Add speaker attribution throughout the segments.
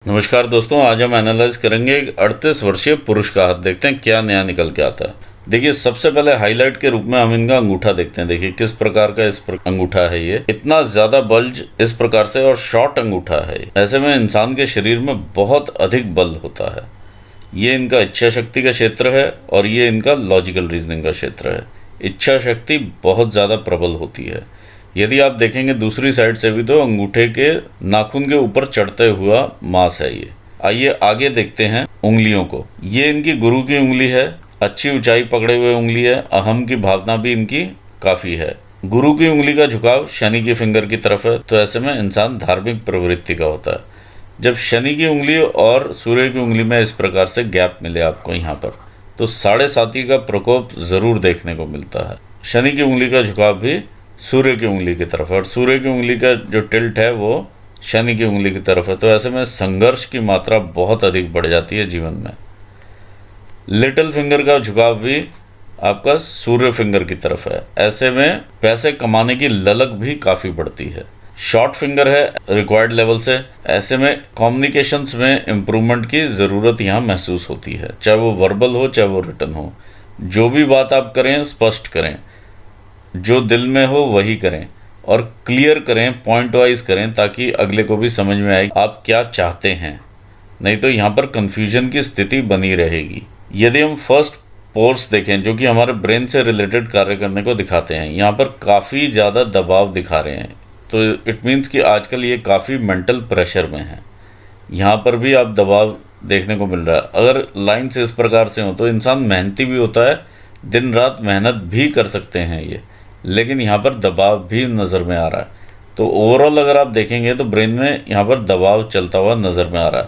Speaker 1: नमस्कार दोस्तों, आज हम एनालाइज करेंगे एक 38 वर्षीय पुरुष का हाथ। देखते हैं क्या नया निकल के आता है। देखिए, सबसे पहले हाईलाइट के रूप में हम इनका अंगूठा देखते हैं। देखिए किस प्रकार का अंगूठा है। ये इतना ज्यादा बल्ज इस प्रकार से और शॉर्ट अंगूठा है। ऐसे में इंसान के शरीर में बहुत अधिक बल होता है। ये इनका इच्छा शक्ति का क्षेत्र है और ये इनका लॉजिकल रीजनिंग का क्षेत्र है। इच्छा शक्ति बहुत ज़्यादा प्रबल होती है। यदि आप देखेंगे दूसरी साइड से भी तो अंगूठे के नाखून के ऊपर चढ़ते हुआ मांस है ये। आइए आगे देखते हैं उंगलियों को। ये इनकी गुरु की उंगली है, अच्छी ऊंचाई पकड़े हुए उंगली है, अहम की भावना भी इनकी काफ़ी है। गुरु की उंगली का झुकाव शनि की फिंगर की तरफ है, तो ऐसे में इंसान धार्मिक प्रवृत्ति का होता है। जब शनि की उंगली और सूर्य की उंगली में इस प्रकार से गैप मिले आपको यहाँ पर, तो 7.5 का प्रकोप ज़रूर देखने को मिलता है। शनि की उंगली का झुकाव भी सूर्य की उंगली की तरफ है और सूर्य की उंगली का जो टिल्ट है वो शनि की उंगली की तरफ है, तो ऐसे में संघर्ष की मात्रा बहुत अधिक बढ़ जाती है जीवन में। लिटिल फिंगर का झुकाव भी आपका सूर्य फिंगर की तरफ है, ऐसे में पैसे कमाने की ललक भी काफ़ी बढ़ती है। शॉर्ट फिंगर है रिक्वायर्ड लेवल से, ऐसे में कम्युनिकेशंस में इम्प्रूवमेंट की ज़रूरत यहाँ महसूस होती है, चाहे वो वर्बल हो चाहे वो रिटन हो। जो भी बात आप करें स्पष्ट करें, जो दिल में हो वही करें और क्लियर करें, पॉइंट वाइज करें, ताकि अगले को भी समझ में आए आप क्या चाहते हैं। नहीं तो यहाँ पर कन्फ्यूजन की स्थिति बनी रहेगी। यदि हम फर्स्ट पोर्स देखें जो कि हमारे ब्रेन से रिलेटेड कार्य करने को दिखाते हैं, यहाँ पर काफ़ी ज़्यादा दबाव दिखा रहे हैं, तो इट मीन्स कि आजकल ये काफ़ी मेंटल प्रेशर में है। यहाँ पर भी आप दबाव देखने को मिल रहा है। अगर लाइन्स इस प्रकार से हो तो इंसान मेहनती भी होता है, दिन रात मेहनत भी कर सकते हैं ये, लेकिन यहाँ पर दबाव भी नज़र में आ रहा है। तो ओवरऑल अगर आप देखेंगे तो ब्रेन में यहाँ पर दबाव चलता हुआ नज़र में आ रहा है।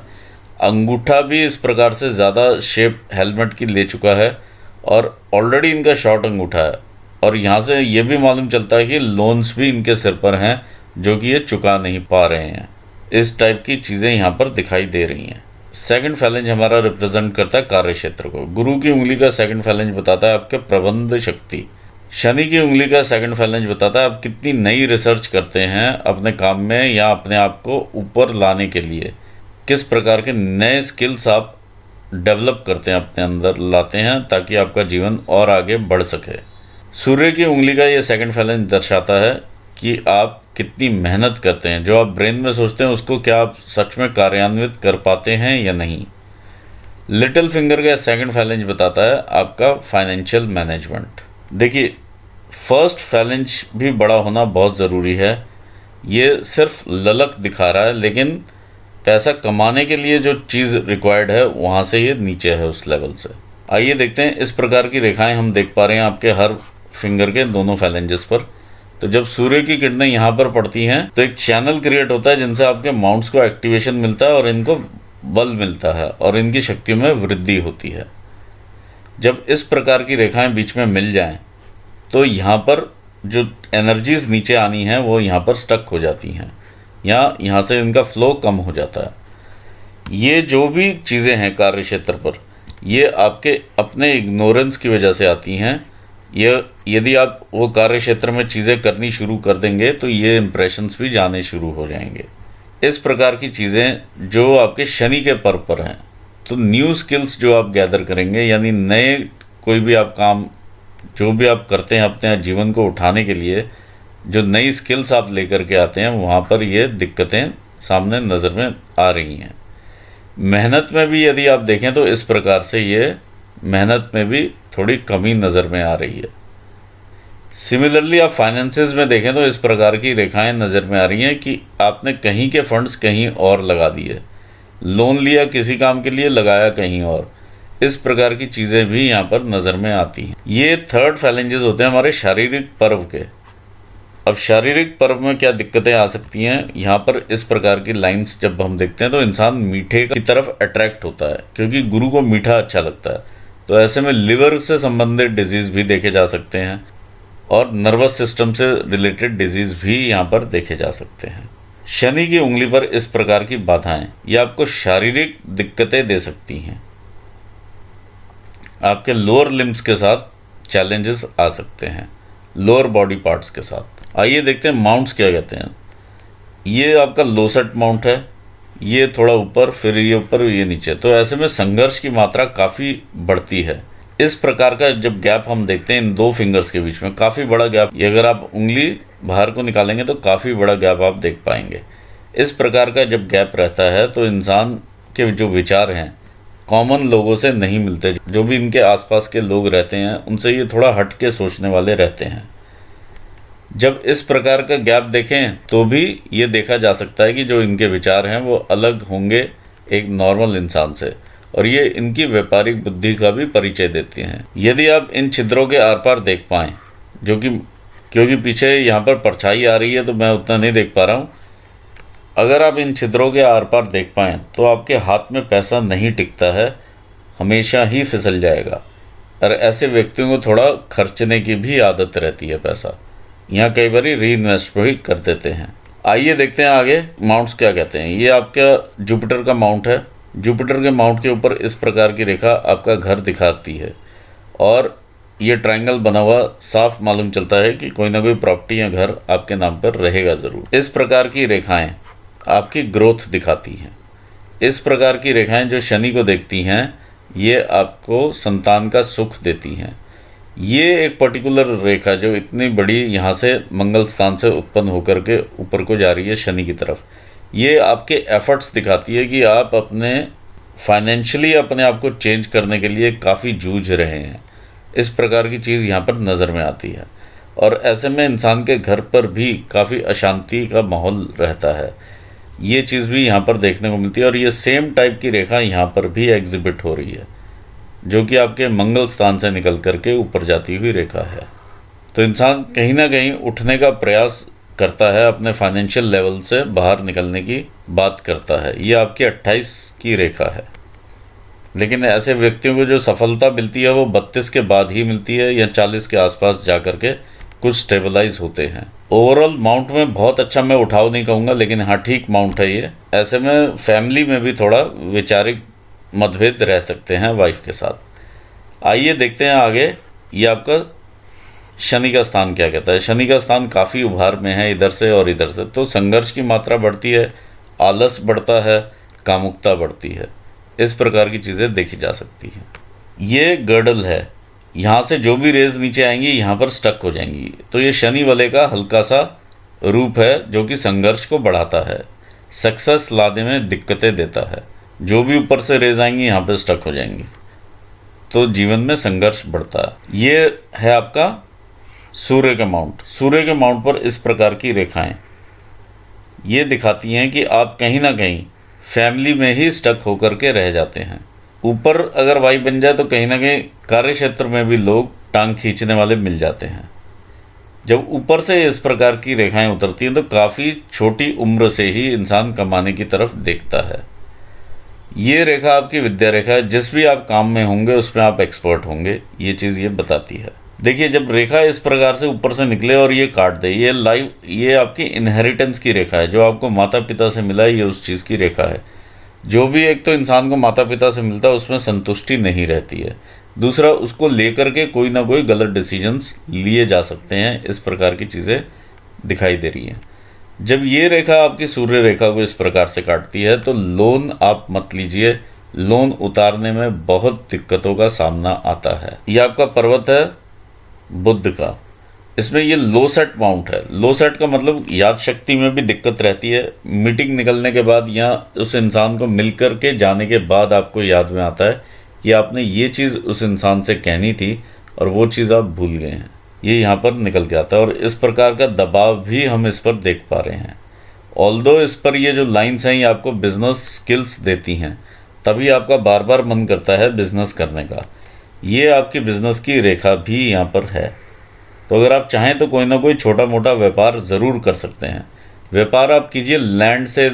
Speaker 1: अंगूठा भी इस प्रकार से ज़्यादा शेप हेलमेट की ले चुका है और ऑलरेडी इनका शॉर्ट अंगूठा है, और यहाँ से ये भी मालूम चलता है कि लोन्स भी इनके सिर पर हैं जो कि ये चुका नहीं पा रहे हैं। इस टाइप की चीज़ें यहाँ पर दिखाई दे रही हैं। सेकंड फैलेंज हमारा रिप्रेजेंट करता है कार्य क्षेत्र को। गुरु की उंगली का सेकंड फैलेंज बताता है आपके प्रबंध शक्ति। शनि की उंगली का सेकंड फैलेंज बताता है आप कितनी नई रिसर्च करते हैं अपने काम में या अपने आप को ऊपर लाने के लिए, किस प्रकार के नए स्किल्स आप डेवलप करते हैं, अपने अंदर लाते हैं ताकि आपका जीवन और आगे बढ़ सके। सूर्य की उंगली का ये सेकंड फैलेंज दर्शाता है कि आप कितनी मेहनत करते हैं, जो आप ब्रेन में सोचते हैं उसको क्या आप सच में कार्यान्वित कर पाते हैं या नहीं। लिटिल फिंगर का सेकंड फैलेंज बताता है आपका फाइनेंशियल मैनेजमेंट। देखिए, फर्स्ट फैलेंज भी बड़ा होना बहुत ज़रूरी है। ये सिर्फ ललक दिखा रहा है, लेकिन पैसा कमाने के लिए जो चीज़ रिक्वायर्ड है वहाँ से ये नीचे है उस लेवल से। आइए देखते हैं, इस प्रकार की रेखाएं हम देख पा रहे हैं आपके हर फिंगर के दोनों फैलेंजेस पर। तो जब सूर्य की किरणें यहाँ पर पड़ती हैं तो एक चैनल क्रिएट होता है जिनसे आपके माउंट्स को एक्टिवेशन मिलता है और इनको बल मिलता है और इनकी शक्तियों में वृद्धि होती है। जब इस प्रकार की रेखाएं बीच में मिल जाएं तो यहाँ पर जो एनर्जीज नीचे आनी है वो यहाँ पर स्टक हो जाती हैं या यहाँ से इनका फ्लो कम हो जाता है। ये जो भी चीज़ें हैं कार्य क्षेत्र पर, ये आपके अपने इग्नोरेंस की वजह से आती हैं। ये यदि आप वो कार्य क्षेत्र में चीज़ें करनी शुरू कर देंगे तो ये इम्प्रेशंस भी जाने शुरू हो जाएंगे। इस प्रकार की चीज़ें जो आपके शनि के पर्व पर हैं, तो न्यू स्किल्स जो आप गैदर करेंगे, यानी नए कोई भी आप काम जो भी आप करते हैं अपने जीवन को उठाने के लिए, जो नई स्किल्स आप लेकर के आते हैं, वहाँ पर ये दिक्कतें सामने नज़र में आ रही हैं। मेहनत में भी यदि आप देखें तो इस प्रकार से ये मेहनत में भी थोड़ी कमी नज़र में आ रही है। सिमिलरली आप फाइनेंसेस में देखें तो इस प्रकार की रेखाएं नज़र में आ रही हैं कि आपने कहीं के फंड्स कहीं और लगा दिए, लोन लिया किसी काम के लिए, लगाया कहीं और। इस प्रकार की चीज़ें भी यहाँ पर नज़र में आती हैं। ये थर्ड फैलेंजेस होते हैं हमारे शारीरिक पर्व के। अब शारीरिक पर्व में क्या दिक्कतें आ सकती हैं, यहाँ पर इस प्रकार की लाइंस जब हम देखते हैं तो इंसान मीठे की तरफ अट्रैक्ट होता है, क्योंकि गुरु को मीठा अच्छा लगता है। तो ऐसे में लिवर से संबंधित डिजीज़ भी देखे जा सकते हैं और नर्वस सिस्टम से रिलेटेड डिजीज़ भी यहाँ पर देखे जा सकते हैं। शनि की उंगली पर इस प्रकार की बाधाएं ये आपको शारीरिक दिक्कतें दे सकती हैं। आपके लोअर लिम्स के साथ चैलेंजेस आ सकते हैं, लोअर बॉडी पार्ट्स के साथ। आइए देखते हैं माउंट्स क्या कहते हैं। ये आपका लोसेट माउंट है, ये थोड़ा ऊपर, फिर ये ऊपर, ये नीचे। तो ऐसे में संघर्ष की मात्रा काफ़ी बढ़ती है। इस प्रकार का जब गैप हम देखते हैं इन दो फिंगर्स के बीच में, काफ़ी बड़ा गैप, ये अगर आप उंगली बाहर को निकालेंगे तो काफ़ी बड़ा गैप आप देख पाएंगे। इस प्रकार का जब गैप रहता है तो इंसान के जो विचार हैं कॉमन लोगों से नहीं मिलते। जो भी इनके आसपास के लोग रहते हैं उनसे ये थोड़ा हट के सोचने वाले रहते हैं। जब इस प्रकार का गैप देखें तो भी ये देखा जा सकता है कि जो इनके विचार हैं वो अलग होंगे एक नॉर्मल इंसान से, और ये इनकी व्यापारिक बुद्धि का भी परिचय देती हैं। यदि आप इन छिद्रों के आर पार देख पाएँ, जो कि क्योंकि पीछे यहाँ पर परछाई आ रही है तो मैं उतना नहीं देख पा रहा हूँ, अगर आप इन छिद्रों के आर पार देख पाएँ तो आपके हाथ में पैसा नहीं टिकता है, हमेशा ही फिसल जाएगा। और ऐसे व्यक्तियों को थोड़ा खर्चने की भी आदत रहती है पैसा, यहाँ कई बार री इन्वेस्ट भी कर देते हैं। आइए देखते हैं आगे माउंट्स क्या कहते हैं। ये आपका जुपिटर का माउंट है। जुपिटर के माउंट के ऊपर इस प्रकार की रेखा आपका घर दिखाती है, और ये ट्रायंगल बना हुआ साफ मालूम चलता है कि कोई ना कोई प्रॉपर्टी या घर आपके नाम पर रहेगा ज़रूर। इस प्रकार की रेखाएं आपकी ग्रोथ दिखाती हैं। इस प्रकार की रेखाएं जो शनि को देखती हैं ये आपको संतान का सुख देती हैं। ये एक पर्टिकुलर रेखा जो इतनी बड़ी यहाँ से मंगल स्थान से उत्पन्न होकर के ऊपर को जा रही है शनि की तरफ, ये आपके एफर्ट्स दिखाती है कि आप अपने फाइनेंशियली अपने आप को चेंज करने के लिए काफ़ी जूझ रहे हैं। इस प्रकार की चीज़ यहाँ पर नज़र में आती है, और ऐसे में इंसान के घर पर भी काफ़ी अशांति का माहौल रहता है। ये चीज़ भी यहाँ पर देखने को मिलती है, और ये सेम टाइप की रेखा यहाँ पर भी एग्जिबिट हो रही है, जो कि आपके मंगल स्थान से निकल करके ऊपर जाती हुई रेखा है। तो इंसान कहीं ना कहीं उठने का प्रयास करता है, अपने फाइनेंशियल लेवल से बाहर निकलने की बात करता है। ये आपकी 28 की रेखा है, लेकिन ऐसे व्यक्तियों को जो सफलता मिलती है वो 32 के बाद ही मिलती है, या 40 के आसपास जा कर के कुछ स्टेबलाइज होते हैं। ओवरऑल माउंट में बहुत अच्छा मैं उठाव नहीं कहूँगा, लेकिन हाँ ठीक माउंट है ये। ऐसे में फैमिली में भी थोड़ा वैचारिक मतभेद रह सकते हैं वाइफ के साथ। आइए देखते हैं आगे ये आपका शनि का स्थान क्या कहता है। शनि का स्थान काफ़ी उभार में है इधर से और इधर से, तो संघर्ष की मात्रा बढ़ती है, आलस बढ़ता है, कामुकता बढ़ती है। इस प्रकार की चीज़ें देखी जा सकती हैं। ये गर्डल है, यहाँ से जो भी रेज नीचे आएंगी यहाँ पर स्टक हो जाएंगी। तो ये शनि वाले का हल्का सा रूप है जो कि संघर्ष को बढ़ाता है, सक्सेस लाने में दिक्कतें देता है। जो भी ऊपर से रेज आएंगी यहाँ पर स्टक हो जाएंगी, तो जीवन में संघर्ष बढ़ता है। ये है आपका सूर्य का माउंट। सूर्य के माउंट पर इस प्रकार की रेखाएं ये दिखाती हैं कि आप कहीं ना कहीं फैमिली में ही स्टक होकर के रह जाते हैं। ऊपर अगर वाई बन जाए तो कहीं ना कहीं कार्य क्षेत्र में भी लोग टांग खींचने वाले मिल जाते हैं। जब ऊपर से इस प्रकार की रेखाएं उतरती हैं तो काफ़ी छोटी उम्र से ही इंसान कमाने की तरफ देखता है। ये रेखा आपकी विद्या रेखा है, जिस भी आप काम में होंगे उसमें आप एक्सपर्ट होंगे, ये चीज़ ये बताती है। देखिए जब रेखा इस प्रकार से ऊपर से निकले और ये काट दे, ये आपकी इनहेरिटेंस की रेखा है, जो आपको माता पिता से मिला है, ये उस चीज़ की रेखा है। जो भी एक तो इंसान को माता पिता से मिलता है उसमें संतुष्टि नहीं रहती है, दूसरा उसको लेकर के कोई ना कोई गलत डिसीजंस लिए जा सकते हैं। इस प्रकार की चीज़ें दिखाई दे रही हैं। जब ये रेखा आपकी सूर्य रेखा को इस प्रकार से काटती है तो लोन आप मत लीजिए, लोन उतारने में बहुत दिक्कतों का सामना आता है। ये आपका पर्वत है बुध का, इसमें ये लो सेट माउंट है। लो सेट का मतलब याद शक्ति में भी दिक्कत रहती है। मीटिंग निकलने के बाद या उस इंसान को मिल कर के जाने के बाद आपको याद में आता है कि आपने ये चीज़ उस इंसान से कहनी थी और वो चीज़ आप भूल गए हैं, ये यहाँ पर निकल के आता है। और इस प्रकार का दबाव भी हम इस पर देख पा रहे हैं। ऑल्दो इस पर ये जो लाइन्स हैं ये आपको बिजनेस स्किल्स देती हैं, तभी आपका बार बार मन करता है बिजनेस करने का। ये आपकी बिजनेस की रेखा भी यहाँ पर है। तो अगर आप चाहें तो कोई ना कोई छोटा मोटा व्यापार ज़रूर कर सकते हैं। व्यापार आप कीजिए लैंड से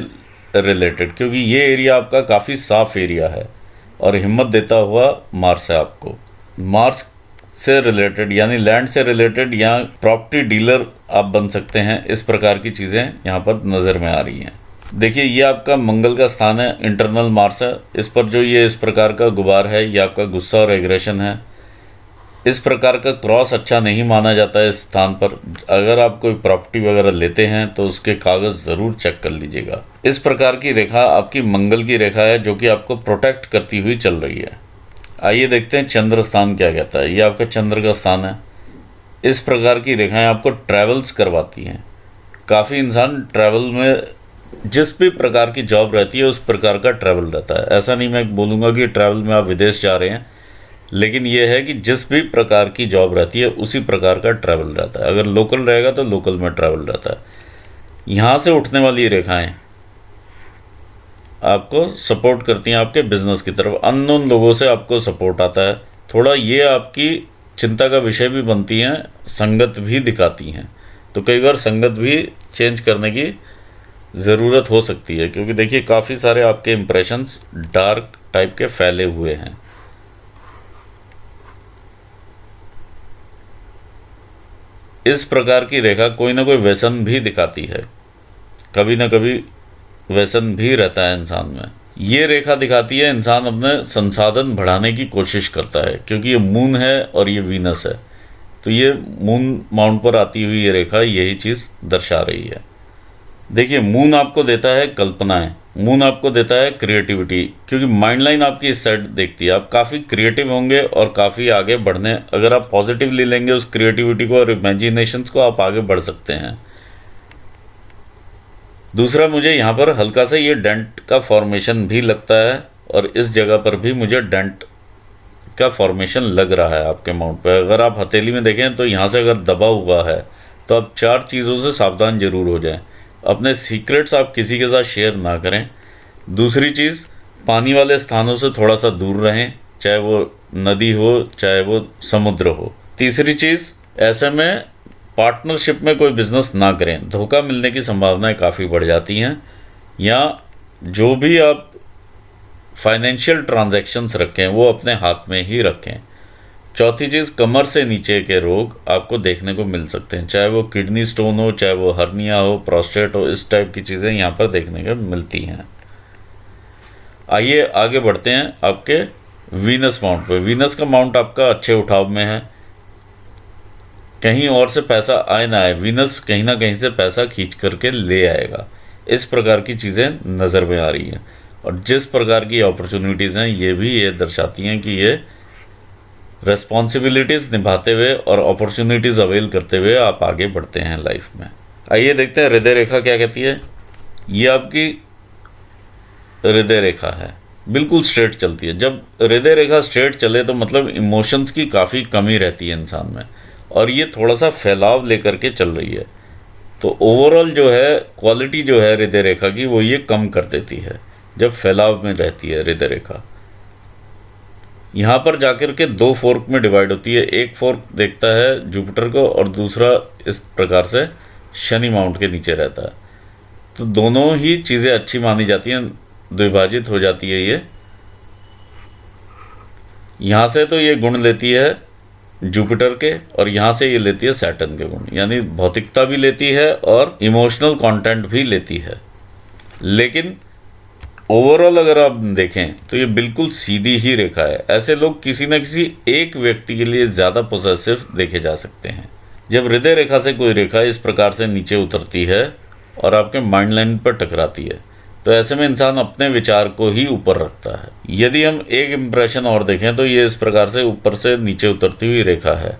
Speaker 1: रिलेटेड, क्योंकि ये एरिया आपका काफ़ी साफ एरिया है और हिम्मत देता हुआ मार्स है आपको। मार्स से रिलेटेड यानी लैंड से रिलेटेड या प्रॉपर्टी डीलर आप बन सकते हैं। इस प्रकार की चीज़ें यहाँ पर नज़र में आ रही हैं। देखिए ये आपका मंगल का स्थान है, इंटरनल मार्स है। इस पर जो ये इस प्रकार का गुबार है ये आपका गुस्सा और एग्रेशन है। इस प्रकार का क्रॉस अच्छा नहीं माना जाता है इस स्थान पर। अगर आप कोई प्रॉपर्टी वगैरह लेते हैं तो उसके कागज़ ज़रूर चेक कर लीजिएगा। इस प्रकार की रेखा आपकी मंगल की रेखा है जो कि आपको प्रोटेक्ट करती हुई चल रही है। आइए देखते हैं चंद्र स्थान क्या कहता है। ये आपका चंद्र का स्थान है। इस प्रकार की रेखाएं आपको ट्रैवल्स करवाती हैं। काफ़ी इंसान ट्रैवल में, जिस भी प्रकार की जॉब रहती है उस प्रकार का ट्रैवल रहता है। ऐसा नहीं मैं बोलूँगा कि ट्रैवल में आप विदेश जा रहे हैं, लेकिन यह है कि जिस भी प्रकार की जॉब रहती है उसी प्रकार का ट्रैवल रहता है। अगर लोकल रहेगा तो लोकल में ट्रैवल रहता है। यहाँ से उठने वाली रेखाएं आपको सपोर्ट करती हैं आपके बिजनेस की तरफ। अननोन लोगों से आपको सपोर्ट आता है। थोड़ा ये आपकी चिंता का विषय भी बनती हैं, संगत भी दिखाती हैं। तो कई बार संगत भी चेंज करने की ज़रूरत हो सकती है, क्योंकि देखिए काफ़ी सारे आपके इम्प्रेशंस डार्क टाइप के फैले हुए हैं। इस प्रकार की रेखा कोई ना कोई व्यसन भी दिखाती है। कभी ना कभी व्यसन भी रहता है इंसान में। ये रेखा दिखाती है इंसान अपने संसाधन बढ़ाने की कोशिश करता है, क्योंकि ये मून है और ये वीनस है। तो ये मून माउंट पर आती हुई ये रेखा यही चीज़ दर्शा रही है। देखिए मून आपको देता है कल्पनाएं, मून आपको देता है क्रिएटिविटी, क्योंकि माइंड लाइन आपकी इस साइड देखती है। आप काफ़ी क्रिएटिव होंगे और काफ़ी आगे बढ़ने, अगर आप पॉजिटिवली लेंगे उस क्रिएटिविटी को और इमेजिनेशंस को, आप आगे बढ़ सकते हैं। दूसरा, मुझे यहाँ पर हल्का सा ये डेंट का फॉर्मेशन भी लगता है, और इस जगह पर भी मुझे डेंट का फॉर्मेशन लग रहा है आपके माउंट पर। अगर आप हथेली में देखें तो यहाँ से अगर दबा हुआ है तो आप 4 चीज़ों से सावधान जरूर हो जाएं। अपने सीक्रेट्स आप किसी के साथ शेयर ना करें। दूसरी चीज़, पानी वाले स्थानों से थोड़ा सा दूर रहें, चाहे वो नदी हो चाहे वो समुद्र हो। तीसरी चीज़, ऐसे में पार्टनरशिप में कोई बिजनेस ना करें, धोखा मिलने की संभावनाएं काफ़ी बढ़ जाती हैं। या जो भी आप फाइनेंशियल ट्रांजैक्शंस रखें वो अपने हाथ में ही रखें। चौथी चीज़, कमर से नीचे के रोग आपको देखने को मिल सकते हैं, चाहे वो किडनी स्टोन हो, चाहे वो हर्निया हो, प्रोस्टेट हो, इस टाइप की चीज़ें यहाँ पर देखने को मिलती हैं। आइए आगे बढ़ते हैं आपके वीनस माउंट पे। वीनस का माउंट आपका अच्छे उठाव में है। कहीं और से पैसा आए ना आए, वीनस कहीं ना कहीं से पैसा खींच करके ले आएगा। इस प्रकार की चीज़ें नज़र में आ रही हैं, और जिस प्रकार की अपॉर्चुनिटीज़ हैं ये भी ये दर्शाती हैं कि ये रेस्पॉन्सिबिलिटीज़ निभाते हुए और अपॉर्चुनिटीज़ अवेल करते हुए आप आगे बढ़ते हैं लाइफ में। आइए देखते हैं हृदय रेखा क्या कहती है। ये आपकी हृदय रेखा है, बिल्कुल स्ट्रेट चलती है। जब हृदय रेखा स्ट्रेट चले तो मतलब इमोशंस की काफ़ी कमी रहती है इंसान में, और ये थोड़ा सा फैलाव लेकर के चल रही है। तो ओवरऑल जो है क्वालिटी जो है हृदय रेखा की वो ये कम कर देती है जब फैलाव में रहती है हृदय रेखा। यहाँ पर जाकर के 2 फोर्क में डिवाइड होती है। एक फोर्क देखता है जुपिटर को और दूसरा इस प्रकार से शनि माउंट के नीचे रहता है। तो दोनों ही चीज़ें अच्छी मानी जाती हैं, द्विभाजित हो जाती है ये। यहाँ से तो ये गुण लेती है जुपिटर के, और यहाँ से ये लेती है सैटर्न के गुण, यानी भौतिकता भी लेती है और इमोशनल कंटेंट भी लेती है। लेकिन ओवरऑल अगर आप देखें तो ये बिल्कुल सीधी ही रेखा है। ऐसे लोग किसी न किसी एक व्यक्ति के लिए ज़्यादा पोसेसिव देखे जा सकते हैं। जब हृदय रेखा से कोई रेखा इस प्रकार से नीचे उतरती है और आपके माइंड लाइन पर टकराती है, तो ऐसे में इंसान अपने विचार को ही ऊपर रखता है। यदि हम एक इम्प्रेशन और देखें तो ये इस प्रकार से ऊपर से नीचे उतरती हुई रेखा है।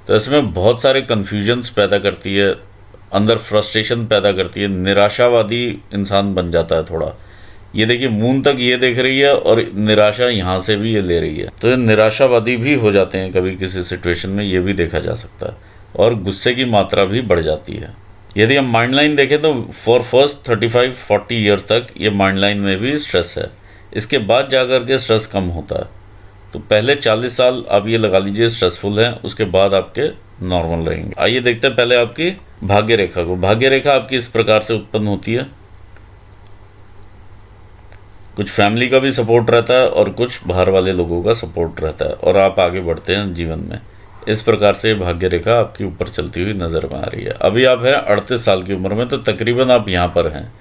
Speaker 1: तो इसमें बहुत सारे कन्फ्यूजन्स पैदा करती है, अंदर फ्रस्ट्रेशन पैदा करती है, निराशावादी इंसान बन जाता है थोड़ा। ये देखिए मून तक ये देख रही है और निराशा यहाँ से भी ये ले रही है, तो ये निराशावादी भी हो जाते हैं कभी किसी सिचुएशन में, ये भी देखा जा सकता है। और गुस्से की मात्रा भी बढ़ जाती है। यदि हम माइंड लाइन देखें तो फॉर फर्स्ट 35-40 ईयर्स तक ये माइंड लाइन में भी स्ट्रेस है। इसके बाद जाकर के स्ट्रेस कम होता है। तो पहले 40 साल आप ये लगा लीजिए स्ट्रेसफुल हैं, उसके बाद आपके नॉर्मल रहेंगे। आइए देखते हैं पहले आपकी भाग्य रेखा को। भाग्य रेखा आपकी इस प्रकार से उत्पन्न होती है। कुछ फैमिली का भी सपोर्ट रहता है और कुछ बाहर वाले लोगों का सपोर्ट रहता है, और आप आगे बढ़ते हैं जीवन में। इस प्रकार से भाग्य रेखा आपकी ऊपर चलती हुई नज़र में आ रही है। अभी आप हैं 38 साल की उम्र में, तो तकरीबन आप यहाँ पर हैं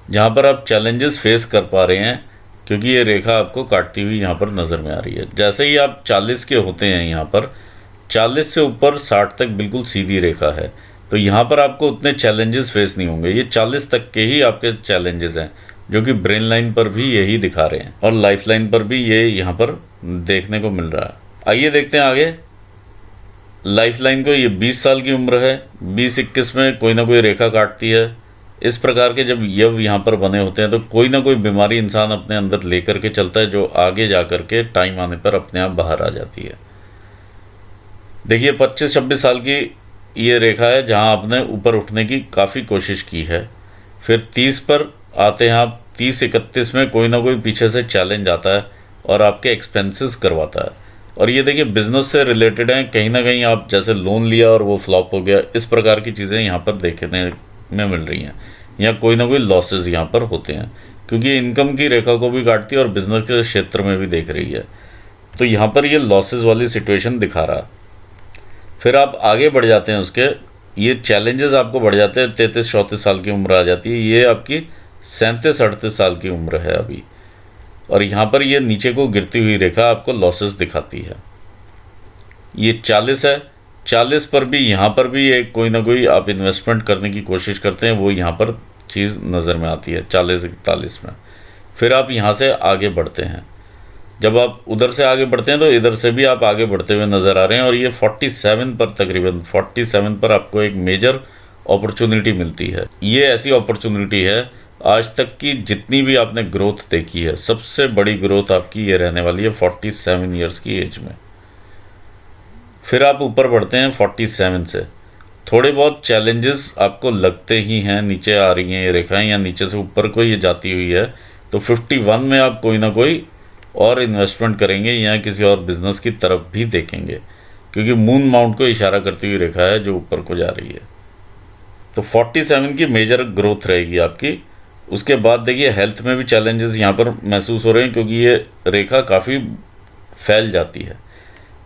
Speaker 1: जहाँ पर आप चैलेंजेस फेस कर पा रहे हैं, क्योंकि ये रेखा आपको काटती हुई यहाँ पर नज़र में आ रही है। जैसे ही आप 40 के होते हैं यहाँ पर 40 से ऊपर 60 तक बिल्कुल सीधी रेखा है, तो यहाँ पर आपको उतने चैलेंजेस फेस नहीं होंगे। ये 40 तक के ही आपके चैलेंजेस हैं, जो कि ब्रेन लाइन पर भी यही दिखा रहे हैं और लाइफ लाइन पर भी ये यहाँ पर देखने को मिल रहा है। आइए देखते हैं आगे। लाइफ लाइन को ये 20 साल की उम्र है, 20-21 में कोई ना कोई रेखा काटती है। इस प्रकार के जब यव यहाँ पर बने होते हैं तो कोई ना कोई बीमारी इंसान अपने अंदर लेकर के चलता है, जो आगे जा कर के टाइम आने पर अपने आप बाहर आ जाती है। देखिए 25-26 साल की ये रेखा है जहाँ आपने ऊपर उठने की काफ़ी कोशिश की है। फिर 30 पर आते हैं आप, 30-31 में कोई ना कोई पीछे से चैलेंज आता है और आपके एक्सपेंसेस करवाता है। और ये देखिए बिजनेस से रिलेटेड हैं, कहीं ना कहीं आप जैसे लोन लिया और वो फ्लॉप हो गया, इस प्रकार की चीज़ें यहाँ पर देखने में मिल रही हैं, या कोई ना कोई लॉसेस यहाँ पर होते हैं, क्योंकि इनकम की रेखा को भी काटती है और बिजनेस के क्षेत्र में भी देख रही है। तो यहाँ पर ये लॉसेस वाली सिचुएशन दिखा रहा है। फिर आप आगे बढ़ जाते हैं, उसके ये चैलेंजेस आपको बढ़ जाते हैं। 33-34 साल की उम्र आ जाती है, ये आपकी 37-38 साल की उम्र है अभी, और यहाँ पर ये नीचे को गिरती हुई रेखा आपको लॉसेस दिखाती है। ये 40 है, 40 पर भी यहाँ पर भी एक कोई ना कोई आप इन्वेस्टमेंट करने की कोशिश करते हैं, वो यहाँ पर चीज़ नज़र में आती है 40-41 में। फिर आप यहाँ से आगे बढ़ते हैं, जब आप उधर से आगे बढ़ते हैं तो इधर से भी आप आगे बढ़ते हुए नज़र आ रहे हैं, और ये 47 पर, तकरीबन 47 पर आपको एक मेजर अपॉर्चुनिटी मिलती है। ये ऐसी अपॉर्चुनिटी है, आज तक की जितनी भी आपने ग्रोथ देखी है, सबसे बड़ी ग्रोथ आपकी ये रहने वाली है 47 ईयर्स की एज में। फिर आप ऊपर बढ़ते हैं 47 से, थोड़े बहुत चैलेंजेस आपको लगते ही हैं, नीचे आ रही हैं ये रेखाएं या नीचे से ऊपर को ये जाती हुई है, तो 51 में आप कोई ना कोई और इन्वेस्टमेंट करेंगे या किसी और बिजनेस की तरफ भी देखेंगे, क्योंकि मून माउंट को इशारा करती हुई रेखा है जो ऊपर को जा रही है। तो 47 की मेजर ग्रोथ रहेगी आपकी। उसके बाद देखिए हेल्थ में भी चैलेंजेस यहाँ पर महसूस हो रहे हैं, क्योंकि ये रेखा काफ़ी फैल जाती है।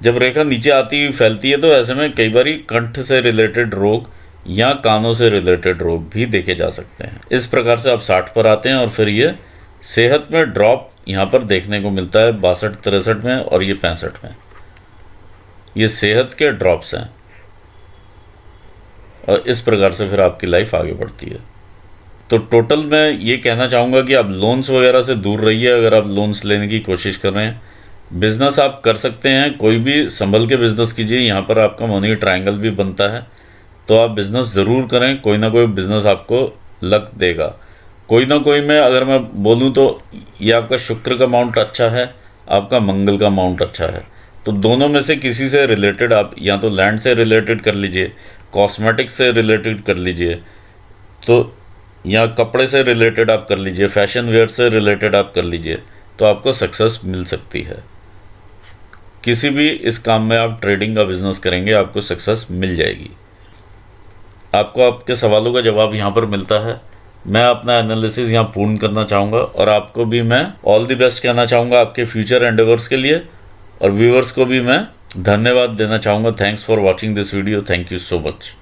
Speaker 1: जब रेखा नीचे आती हुई फैलती है तो ऐसे में कई बार कंठ से रिलेटेड रोग या कानों से रिलेटेड रोग भी देखे जा सकते हैं। इस प्रकार से आप 60 पर आते हैं, और फिर ये सेहत में ड्रॉप यहाँ पर देखने को मिलता है 62-63 में, और ये 65 में। ये सेहत के ड्रॉप्स हैं, और इस प्रकार से फिर आपकी लाइफ आगे बढ़ती है। तो टोटल मैं ये कहना चाहूँगा कि आप लोन्स वगैरह से दूर रहिए। अगर आप लोन्स लेने की कोशिश कर रहे हैं, बिज़नेस आप कर सकते हैं, कोई भी संभल के बिज़नेस कीजिए, यहाँ पर आपका मनी ट्रायंगल भी बनता है, तो आप बिज़नेस ज़रूर करें। कोई ना कोई बिज़नेस आपको लग देगा, कोई ना कोई में। अगर मैं बोलूँ तो ये आपका शुक्र का माउंट अच्छा है, आपका मंगल का माउंट अच्छा है, तो दोनों में से किसी से रिलेटेड आप या तो लैंड से रिलेटेड कर लीजिए, कॉस्मेटिक्स से रिलेटेड कर लीजिए, तो या कपड़े से रिलेटेड आप कर लीजिए, फैशन वेयर से रिलेटेड आप कर लीजिए, तो आपको सक्सेस मिल सकती है। किसी भी इस काम में आप ट्रेडिंग का बिजनेस करेंगे, आपको सक्सेस मिल जाएगी। आपको आपके सवालों का जवाब यहाँ पर मिलता है। मैं अपना एनालिसिस यहाँ पूर्ण करना चाहूँगा, और आपको भी मैं ऑल द बेस्ट कहना चाहूँगा आपके फ्यूचर एंडेवर्स के लिए, और व्यूअर्स को भी मैं धन्यवाद देना चाहूँगा। Thanks for watching this video. Thank you so much.